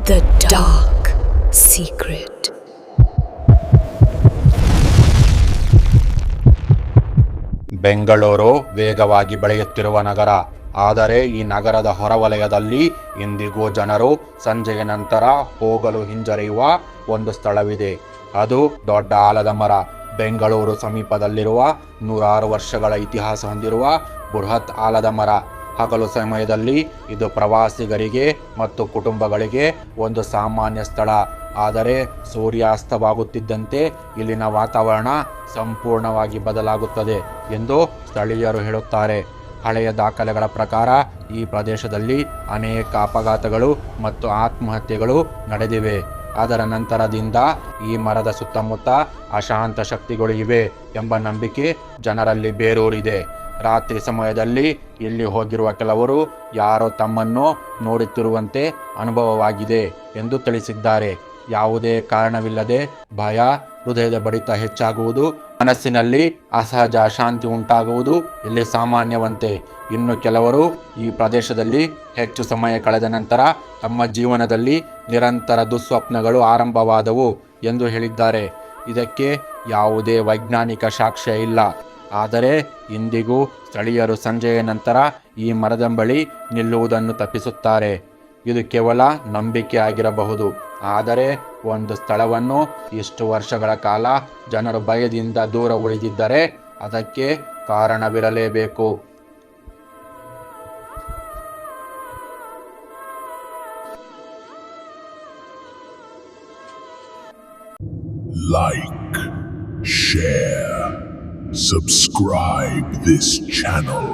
The Dark Secret. Bengaluru ವೇಗವಾಗಿ ಬೆಳೆಯುತ್ತಿರುವ ನಗರ. ಆದರೆ ಈ ನಗರದ ಹೊರವಲಯದಲ್ಲಿ ಇಂದಿಗೂ ಜನರು ಸಂಜೆಯ ನಂತರ ಹೋಗಲು ಹಿಂಜರಿಯುವ ಒಂದು ಸ್ಥಳವಿದೆ. ಅದು ದೊಡ್ಡ ಆಲದ ಮರ. ಬೆಂಗಳೂರು ಸಮೀಪದಲ್ಲಿರುವ 106 ವರ್ಷಗಳ ಇತಿಹಾಸ ಹೊಂದಿರುವ ಬೃಹತ್ ಆಲದ ಮರ. ಹಗಲು ಸಮಯದಲ್ಲಿ ಇದು ಪ್ರವಾಸಿಗರಿಗೆ ಮತ್ತು ಕುಟುಂಬಗಳಿಗೆ ಒಂದು ಸಾಮಾನ್ಯ ಸ್ಥಳ. ಆದರೆ ಸೂರ್ಯಾಸ್ತವಾಗುತ್ತಿದ್ದಂತೆ ಇಲ್ಲಿನ ವಾತಾವರಣ ಸಂಪೂರ್ಣವಾಗಿ ಬದಲಾಗುತ್ತದೆ ಎಂದು ಸ್ಥಳೀಯರು ಹೇಳುತ್ತಾರೆ. ಹಳೆಯ ದಾಖಲೆಗಳ ಪ್ರಕಾರ ಈ ಪ್ರದೇಶದಲ್ಲಿ ಅನೇಕ ಅಪಘಾತಗಳು ಮತ್ತು ಆತ್ಮಹತ್ಯೆಗಳು ನಡೆದಿವೆ. ಅದರ ನಂತರದಿಂದ ಈ ಮರದ ಸುತ್ತಮುತ್ತ ಅಶಾಂತ ಶಕ್ತಿಗಳು ಇವೆ ಎಂಬ ನಂಬಿಕೆ ಜನರಲ್ಲಿ ಬೇರೂರಿದೆ. ರಾತ್ರಿ ಸಮಯದಲ್ಲಿ ಇಲ್ಲಿ ಹೋಗಿರುವ ಕೆಲವರು ಯಾರೋ ತಮ್ಮನ್ನು ನೋಡುತ್ತಿರುವಂತೆ ಅನುಭವವಾಗಿದೆ ಎಂದು ತಿಳಿಸಿದ್ದಾರೆ. ಯಾವುದೇ ಕಾರಣವಿಲ್ಲದೆ ಭಯ, ಹೃದಯದ ಬಡಿತ ಹೆಚ್ಚಾಗುವುದು, ಮನಸ್ಸಿನಲ್ಲಿ ಅಸಹಜ ಅಶಾಂತಿ ಉಂಟಾಗುವುದು ಇಲ್ಲಿ ಸಾಮಾನ್ಯವಂತೆ. ಇನ್ನು ಕೆಲವರು ಈ ಪ್ರದೇಶದಲ್ಲಿ ಹೆಚ್ಚು ಸಮಯ ಕಳೆದ ನಂತರ ತಮ್ಮ ಜೀವನದಲ್ಲಿ ನಿರಂತರ ದುಸ್ವಪ್ನಗಳು ಆರಂಭವಾದವು ಎಂದು ಹೇಳಿದ್ದಾರೆ. ಇದಕ್ಕೆ ಯಾವುದೇ ವೈಜ್ಞಾನಿಕ ಸಾಕ್ಷ್ಯ ಇಲ್ಲ. ಆದರೆ ಇಂದಿಗೂ ಸ್ಥಳೀಯರು ಸಂಜೆಯ ನಂತರ ಈ ಮರದ ಬಳಿ ನಿಲ್ಲುವುದನ್ನು ತಪ್ಪಿಸುತ್ತಾರೆ. ಇದು ಕೇವಲ ನಂಬಿಕೆ ಆಗಿರಬಹುದು, ಆದರೆ ಒಂದು ಸ್ಥಳವನ್ನು ಇಷ್ಟು ವರ್ಷಗಳ ಕಾಲ ಜನರು ಭಯದಿಂದ ದೂರ ಉಳಿದಿದ್ದರೆ ಅದಕ್ಕೆ ಕಾರಣವಿರಲೇಬೇಕು. Like, share, subscribe this channel.